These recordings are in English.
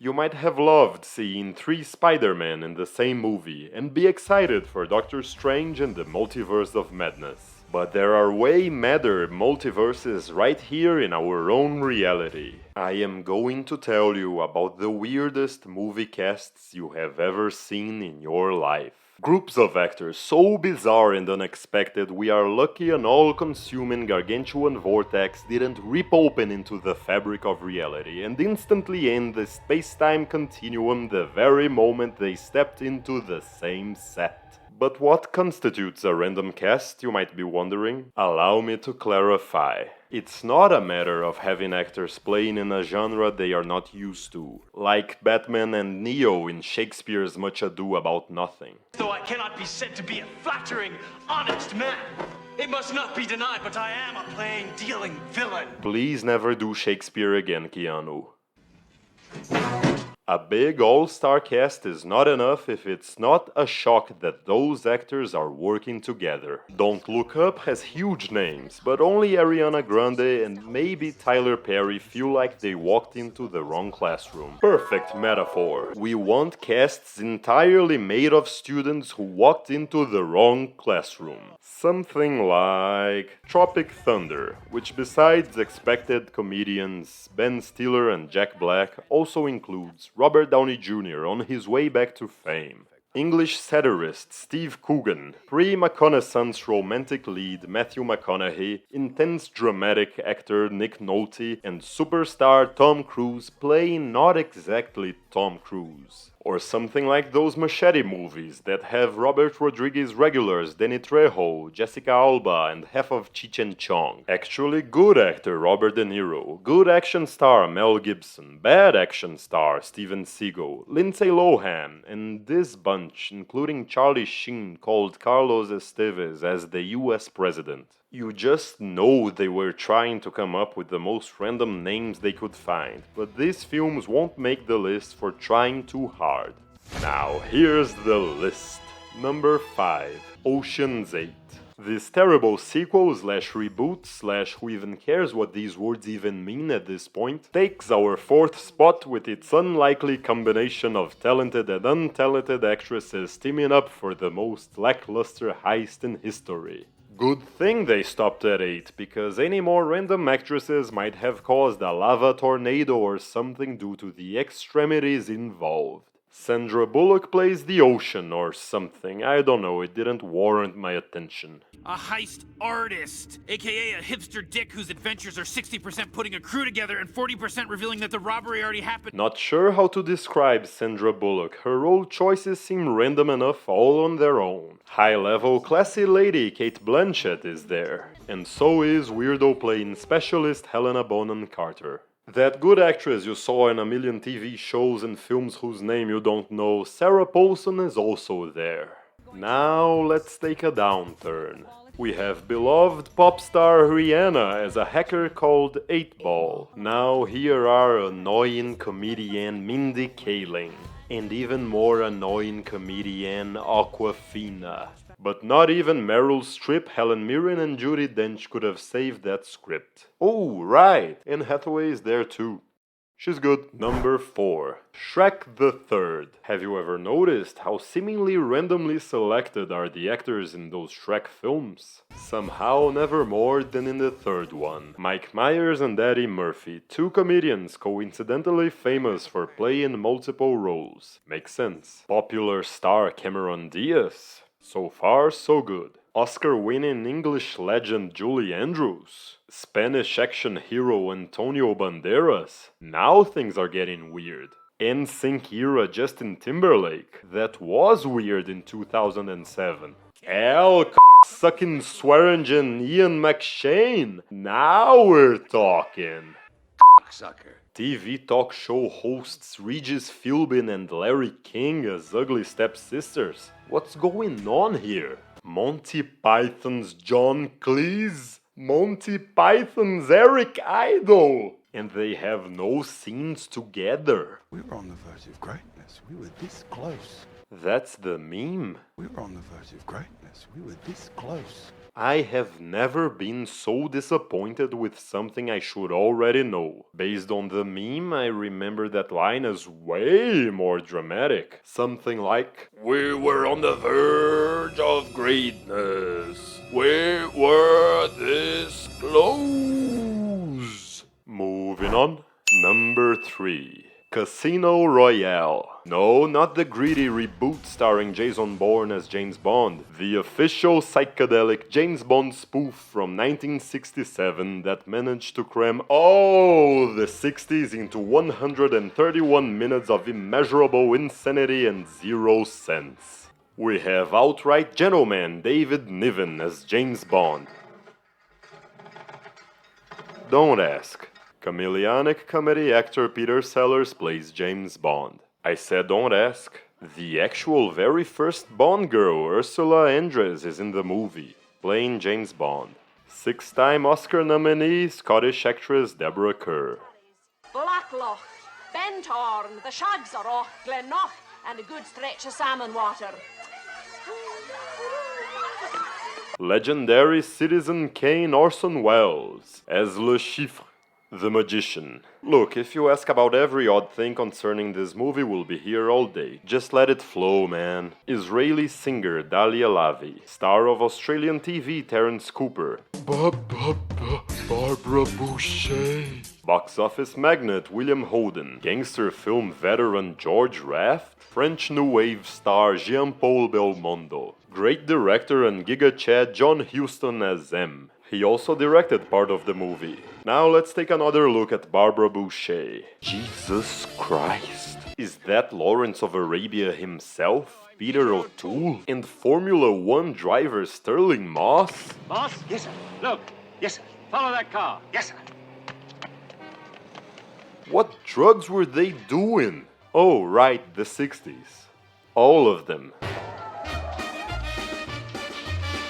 You might have loved seeing 3 Spider-Man in the same movie and be excited for Doctor Strange and the Multiverse of Madness. But there are way madder multiverses right here in our own reality. I am going to tell you about the weirdest movie casts you have ever seen in your life. Groups of actors so bizarre and unexpected we are lucky an all-consuming gargantuan vortex didn't rip open into the fabric of reality and instantly end the space-time continuum the very moment they stepped into the same set. But what constitutes a random cast, you might be wondering? Allow me to clarify. It's not a matter of having actors playing in a genre they are not used to, like Batman and Neo in Shakespeare's Much Ado About Nothing. Though I cannot be said to be a flattering, honest man, it must not be denied, but I am a plain dealing villain. Please never do Shakespeare again, Keanu. A big all-star cast is not enough if it's not a shock that those actors are working together. Don't Look Up has huge names, but only Ariana Grande and maybe Tyler Perry feel like they walked into the wrong classroom. Perfect metaphor. We want casts entirely made of students who walked into the wrong classroom. Something like Tropic Thunder, which besides expected comedians Ben Stiller and Jack Black also includes Robert Downey Jr. on his way back to fame. English satirist Steve Coogan, pre-McConaissance romantic lead Matthew McConaughey, intense dramatic actor Nick Nolte, and superstar Tom Cruise playing not exactly Tom Cruise. Or something like those Machete movies that have Robert Rodriguez regulars Danny Trejo, Jessica Alba, and half of Cheech and Chong. Actually good actor Robert De Niro, good action star Mel Gibson, bad action star Steven Seagal, Lindsay Lohan, and this bunch, including Charlie Sheen, called Carlos Estevez as the US president. You just know they were trying to come up with the most random names they could find, but these films won't make the list for trying too hard. Now, here's the list. Number 5. Ocean's 8. This terrible sequel slash reboot slash who even cares what these words even mean at this point takes our 4th spot with its unlikely combination of talented and untalented actresses teaming up for the most lackluster heist in history. Good thing they stopped at 8, because any more random actresses might have caused a lava tornado or something due to the extremities involved. Sandra Bullock plays the ocean or something, I don't know, it didn't warrant my attention. A heist artist, aka a hipster dick whose adventures are 60% putting a crew together and 40% revealing that the robbery already happened. Not sure how to describe Sandra Bullock, her role choices seem random enough all on their own. High-level classy lady Kate Blanchett is there, and so is weirdo playing specialist Helena Bonham Carter. That good actress you saw in a million TV shows and films whose name you don't know, Sarah Paulson, is also there. Now let's take a downturn. We have beloved pop star Rihanna as a hacker called 8-Ball. Now here are annoying comedian Mindy Kaling, and even more annoying comedian Aquafina. But not even Meryl Streep, Helen Mirren, and Judi Dench could have saved that script. Oh, right, Anne Hathaway is there too. She's good. Number 4. Shrek the Third. Have you ever noticed how seemingly randomly selected are the actors in those Shrek films? Somehow never more than in the third one. Mike Myers and Eddie Murphy, 2 comedians coincidentally famous for playing multiple roles. Makes sense. Popular star Cameron Diaz. So far, so good. Oscar-winning English legend Julie Andrews. Spanish action hero Antonio Banderas. Now things are getting weird. NSYNC era Justin Timberlake. That was weird in 2007. Sucking swearingen Ian McShane. Now we're talking. Sucker. TV talk show hosts Regis Philbin and Larry King as ugly stepsisters. What's going on here? Monty Python's John Cleese? Monty Python's Eric Idle? And they have no scenes together. We were on the verge of greatness. We were this close. That's the meme. We were on the verge of greatness. We were this close. I have never been so disappointed with something I should already know. Based on the meme, I remember that line as way more dramatic. Something like, "We were on the verge of greatness. We were this close." Moving on. Number 3. Casino Royale. No, not the greedy reboot starring Jason Bourne as James Bond. The official psychedelic James Bond spoof from 1967 that managed to cram all the 60s into 131 minutes of immeasurable insanity and 0 sense. We have outright gentleman David Niven as James Bond. Don't ask. Chameleonic comedy actor Peter Sellers plays James Bond. I said don't ask. The actual very first Bond girl, Ursula Andress, is in the movie, playing James Bond. 6-time Oscar nominee Scottish actress Deborah Kerr. Blackloch, Bentorn, the Shags are off, Glennoch, and a good stretch of salmon water. Legendary citizen Kane Orson Welles as Le Chiffre, the magician. Look, if you ask about every odd thing concerning this movie, we'll be here all day. Just let it flow, man. Israeli singer Dalia Lavi, star of Australian TV Terence Cooper, Barbara Boucher, box office magnate William Holden, gangster film veteran George Raft, French New Wave star Jean-Paul Belmondo, great director and Giga Chad John Huston as M. He also directed part of the movie. Now let's take another look at Barbara Boucher. Jesus Christ. Is that Lawrence of Arabia himself? Peter O'Toole? And Formula 1 driver Sterling Moss? Boss? Yes, sir. Look. Yes, sir. Follow that car. Yes, sir. What drugs were they doing? Oh, right, the 60s. All of them.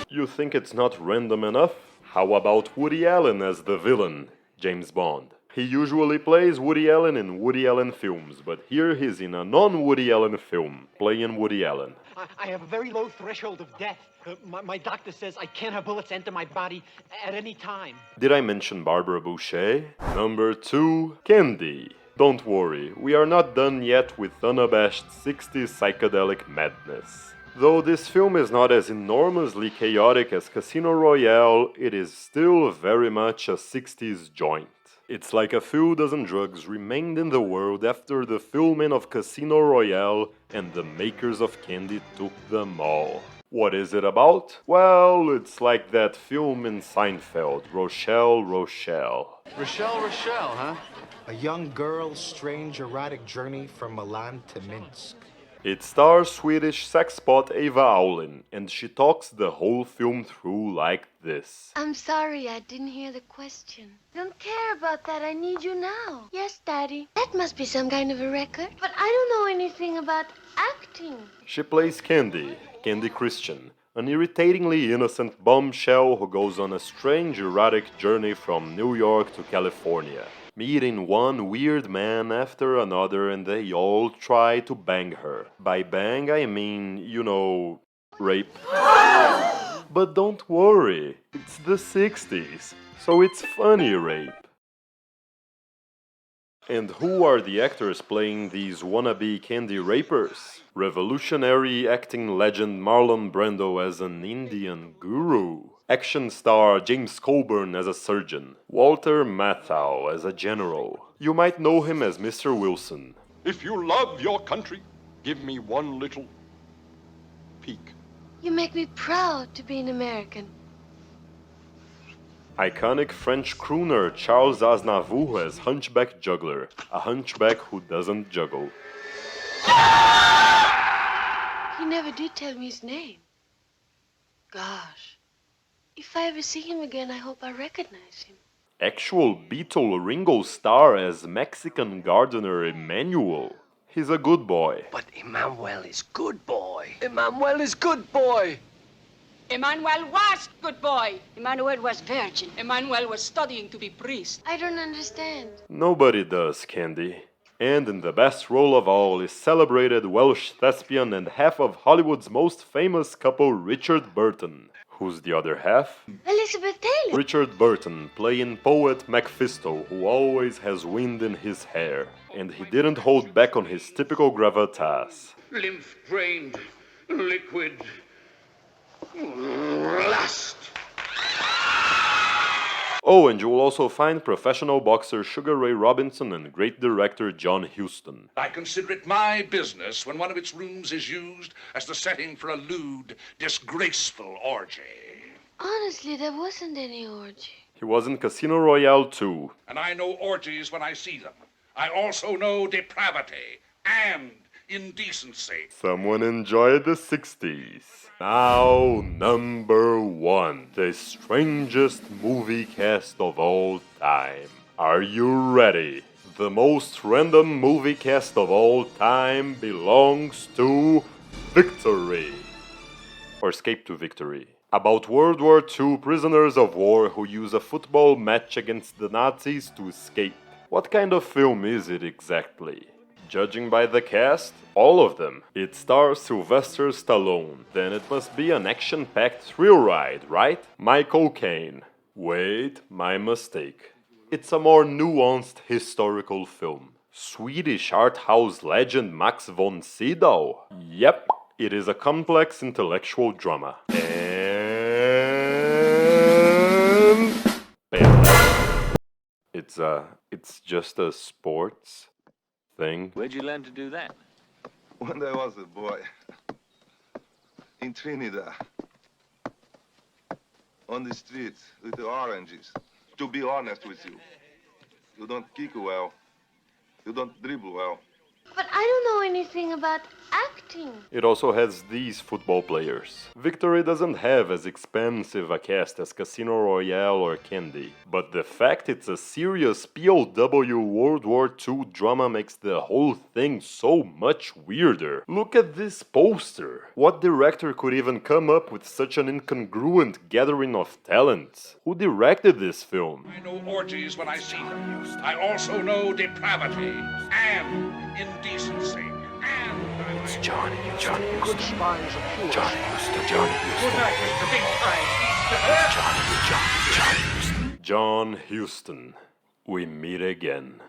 You think it's not random enough? How about Woody Allen as the villain, James Bond? He usually plays Woody Allen in Woody Allen films, but here he's in a non-Woody Allen film, playing Woody Allen. I have a very low threshold of death. My doctor says I can't have bullets enter my body at any time. Did I mention Barbara Boucher? Number 2, Candy. Don't worry, we are not done yet with unabashed 60s psychedelic madness. Though this film is not as enormously chaotic as Casino Royale, it is still very much a 60s joint. It's like a few dozen drugs remained in the world after the filming of Casino Royale and the makers of Candy took them all. What is it about? Well, it's like that film in Seinfeld, Rochelle, Rochelle. Rochelle, huh? A young girl's strange erotic journey from Milan to Minsk. It stars Swedish sexpot Eva Aulin, and she talks the whole film through like this. I'm sorry, I didn't hear the question. Don't care about that, I need you now. Yes, Daddy. That must be some kind of a record. But I don't know anything about acting. She plays Candy Christian, an irritatingly innocent bombshell who goes on a strange erotic journey from New York to California, meeting one weird man after another, and they all try to bang her. By bang, I mean, you know, rape. But don't worry, it's the 60s, so it's funny rape. And who are the actors playing these wannabe Candy rapers? Revolutionary acting legend Marlon Brando as an Indian guru. Action star James Coburn as a surgeon. Walter Matthau as a general. You might know him as Mr. Wilson. If you love your country, give me one little peek. You make me proud to be an American. Iconic French crooner Charles Aznavour as Hunchback Juggler, a hunchback who doesn't juggle. He never did tell me his name. Gosh. If I ever see him again, I hope I recognize him. Actual Beatle Ringo Starr as Mexican gardener Emmanuel. He's a good boy. But Emmanuel is good boy. Emmanuel is good boy. Emmanuel was good boy. Emmanuel was virgin. Emmanuel was studying to be priest. I don't understand. Nobody does, Candy. And in the best role of all is celebrated Welsh thespian and half of Hollywood's most famous couple Richard Burton, Who's the other half? Elizabeth Taylor. Richard Burton, playing poet Mephisto, who always has wind in his hair. And he didn't hold back on his typical gravitas. Lymph drained, liquid, lust. Oh, and you will also find professional boxer Sugar Ray Robinson and great director John Huston. I consider it my business when one of its rooms is used as the setting for a lewd, disgraceful orgy. Honestly, there wasn't any orgy. He was in Casino Royale too. And I know orgies when I see them. I also know depravity and indecency. Someone enjoyed the 60s. Now, number 1. The strangest movie cast of all time. Are you ready? The most random movie cast of all time belongs to Victory. Or Escape to Victory. About World War II prisoners of war who use a football match against the Nazis to escape. What kind of film is it exactly? Judging by the cast, all of them. It stars Sylvester Stallone. Then it must be an action-packed thrill ride, right? Michael Caine. Wait, my mistake. It's a more nuanced historical film. Swedish art house legend Max von Sydow? Yep, it is a complex intellectual drama. And... It's just a sports thing. Where'd you learn to do that? When I was a boy, in Trinidad, on the streets with the oranges. To be honest with you, you don't kick well, you don't dribble well. But I don't know anything about acting. It also has these football players. Victory doesn't have as expensive a cast as Casino Royale or Candy, but the fact it's a serious POW World War II drama makes the whole thing so much weirder. Look at this poster. What director could even come up with such an incongruent gathering of talents? Who directed this film? I know orgies when I see them. I also know depravity and indecency. It's Johnny Houston. Good spines are pure. Johnny Houston. Johnny Houston. Good night, Mr. Big Time. Johnny Houston. John Houston. We meet again.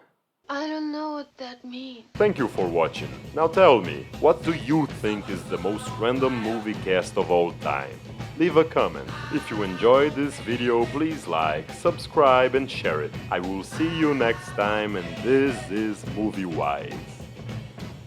I don't know what that means. Thank you for watching. Now tell me, what do you think is the most random movie cast of all time? Leave a comment. If you enjoyed this video, please like, subscribe and share it. I will see you next time, and this is Movie Wise.